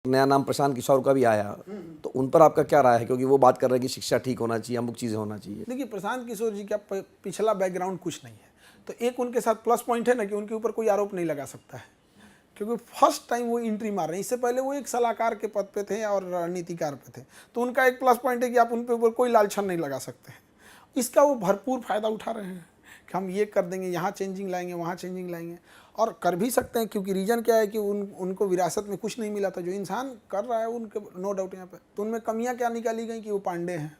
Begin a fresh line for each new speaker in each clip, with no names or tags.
नया नाम प्रशांत किशोर का भी आया, तो उन पर आपका क्या राय है? क्योंकि वो बात कर रहे हैं कि शिक्षा ठीक होना चाहिए, अमुक चीज़ें होना चाहिए।
देखिए, प्रशांत किशोर जी का पिछला बैकग्राउंड कुछ नहीं है, तो एक उनके साथ प्लस पॉइंट है ना कि उनके ऊपर कोई आरोप नहीं लगा सकता है, क्योंकि फर्स्ट टाइम वो एंट्री मार रहे हैं। इससे पहले वो एक सलाहकार के पद पे थे और रणनीतिकार पे थे, तो उनका एक प्लस पॉइंट है कि आप उन पे ऊपर कोई लालछन नहीं लगा सकते हैं। इसका वो भरपूर फायदा उठा रहे हैं कि हम ये कर देंगे, यहाँ चेंजिंग लाएंगे, वहाँ चेंजिंग लाएंगे, और कर भी सकते हैं, क्योंकि रीजन क्या है कि उनको विरासत में कुछ नहीं मिला था। जो इंसान कर रहा है उनके नो डाउट यहाँ पे, तो उनमें कमियाँ क्या निकाली गई कि वो पांडे हैं।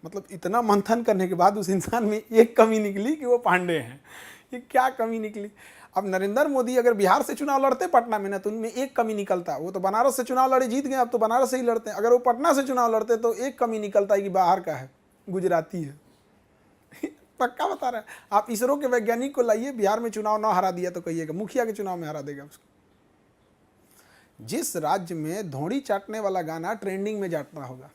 मतलब इतना मंथन करने के बाद उस इंसान में एक कमी निकली कि वो पांडे हैं। ये क्या कमी निकली? अब नरेंद्र मोदी अगर बिहार से चुनाव लड़ते पटना में ना, तो उनमें एक कमी निकलता। वो तो बनारस से चुनाव लड़े, जीत गए, अब तो बनारस से ही लड़ते हैं। अगर वो पटना से चुनाव लड़ते तो एक कमी निकलता है कि बाहर का है, गुजराती है। पक्का बता रहा है। आप इसरो के वैज्ञानिक को लाइए, बिहार में चुनाव ना हरा दिया तो कहिएगा मुखिया के चुनाव में हरा देगा उसको। जिस राज्य में धोड़ी चाटने वाला गाना ट्रेंडिंग में जाता होगा,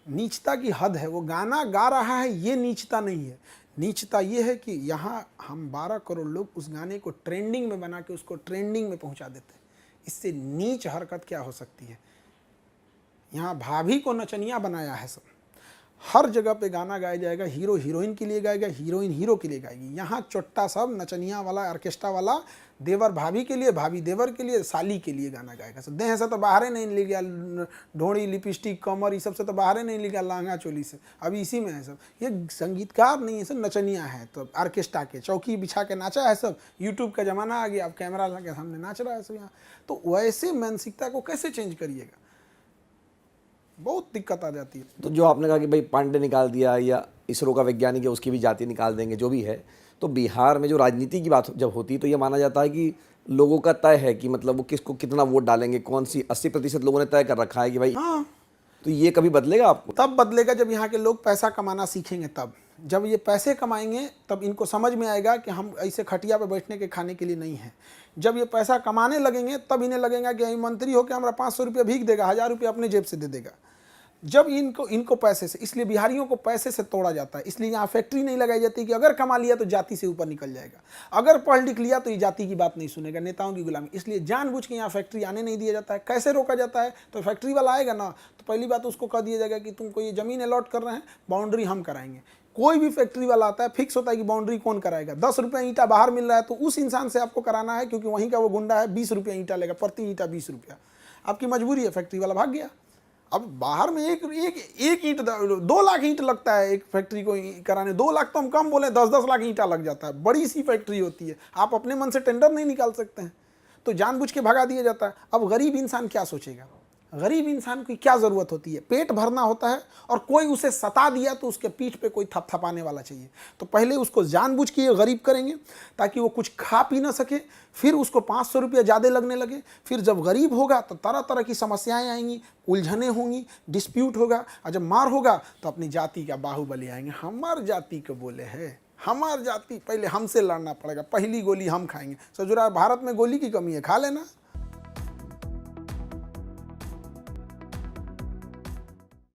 नीचता की हद है। वो गाना गा रहा है, ये नीचता नहीं है। नीचता ये है कि यहाँ हम 12 करोड़ लोग उस गाने को ट्रेंडिंग में बना के उसको ट्रेंडिंग में पहुँचा देते हैं। इससे नीच हरकत क्या हो सकती है? यहाँ भाभी को नचनिया बनाया है सब। हर जगह पे गाना गाया जाएगा, हीरो हीरोइन के लिए गाएगा, हीरोइन हीरो के लिए गाएगी। यहाँ चोट्टा सब नचनिया वाला, ऑर्केस्ट्रा वाला, देवर भाभी के लिए, भाभी देवर के लिए, साली के लिए गाना गाएगा। सब देह से तो बाहर नहीं ले गया, ढोड़ी, लिपस्टिक, कमर, ये सब से तो बाहर नहीं ले गया, लहंगा चोली से। अभी इसी में है सब। ये संगीतकार नहीं है, सब नचनिया है। तो ऑर्केस्ट्रा के चौकी बिछा के नाचा है सब। यूट्यूब का ज़माना आ गया, अब कैमरा लगा के सामने नाच रहा है सब यहाँ। तो वैसे मानसिकता को कैसे चेंज करिएगा? बहुत दिक्कत आ जाती है।
तो जो आपने कहा कि भाई पांडे निकाल दिया या इसरो का वैज्ञानिक है उसकी भी जाति निकाल देंगे, जो भी है, तो बिहार में जो राजनीति की बात जब होती है तो ये माना जाता है कि लोगों का तय है कि मतलब वो किसको कितना वोट डालेंगे, कौन सी 80% लोगों ने तय कर रखा है कि भाई।
हाँ,
तो ये कभी बदलेगा आपको?
तब बदलेगा जब यहाँ के लोग पैसा कमाना सीखेंगे। तब जब ये पैसे कमाएंगे तब इनको समझ में आएगा कि हम ऐसे खटिया पे बैठने के खाने के लिए नहीं हैं। जब ये पैसा कमाने लगेंगे तब इन्हें लगेगा कि यही मंत्री होकर हमारा 500 रुपया भीख देगा, 1000 रुपया अपने जेब से दे देगा। जब इनको पैसे से, इसलिए बिहारियों को पैसे से तोड़ा जाता है। इसलिए यहाँ फैक्ट्री नहीं लगाई जाती कि अगर कमा लिया तो जाति से ऊपर निकल जाएगा, अगर पढ़ लिख लिया तो ये जाति की बात नहीं सुनेगा, नेताओं की गुलामी। इसलिए जानबूझ के यहाँ फैक्ट्री आने नहीं दिया जाता है। कैसे रोका जाता है? तो फैक्ट्री वाला आएगा ना, तो पहली बात उसको कह दिया जाएगा कि तुमको ये ज़मीन अलॉट कर रहे हैं, बाउंड्री हम कराएंगे। कोई भी फैक्ट्री वाला आता है, फिक्स होता है कि बाउंड्री कौन कराएगा। 10 रुपये ईंटा बाहर मिल रहा है तो उस इंसान से आपको कराना है, क्योंकि वहीं का वो गुंडा है। 20 रुपये ईंटा लेगा, प्रति ईंटा 20 रुपया। आपकी मजबूरी है, फैक्ट्री वाला भाग गया। अब बाहर में एक ईंट 2 लाख ईंट लगता है एक फैक्ट्री को कराने। 2 लाख तो हम कम बोले, 10-10 लाख ईंटा लग जाता है। बड़ी सी फैक्ट्री होती है, आप अपने मन से टेंडर नहीं निकाल सकते हैं, तो जानबूझ के भगा दिया जाता है। अब गरीब इंसान क्या सोचेगा? गरीब इंसान की क्या ज़रूरत होती है? पेट भरना होता है, और कोई उसे सता दिया तो उसके पीठ पे कोई थपथपाने वाला चाहिए। तो पहले उसको जानबूझ के ये गरीब करेंगे ताकि वो कुछ खा पी ना सके, फिर उसको 500 रुपया ज़्यादा लगने लगे। फिर जब गरीब होगा तो तरह तरह की समस्याएं आएंगी, उलझने होंगी, डिस्प्यूट होगा, और जब मार होगा तो अपनी जाति का बाहुबली आएंगे। हमार जाति को बोले है, हमार जाति, पहले हमसे लड़ना पड़ेगा, पहली गोली हम खाएंगे। सजुरा, भारत में गोली की कमी है, खा लेना।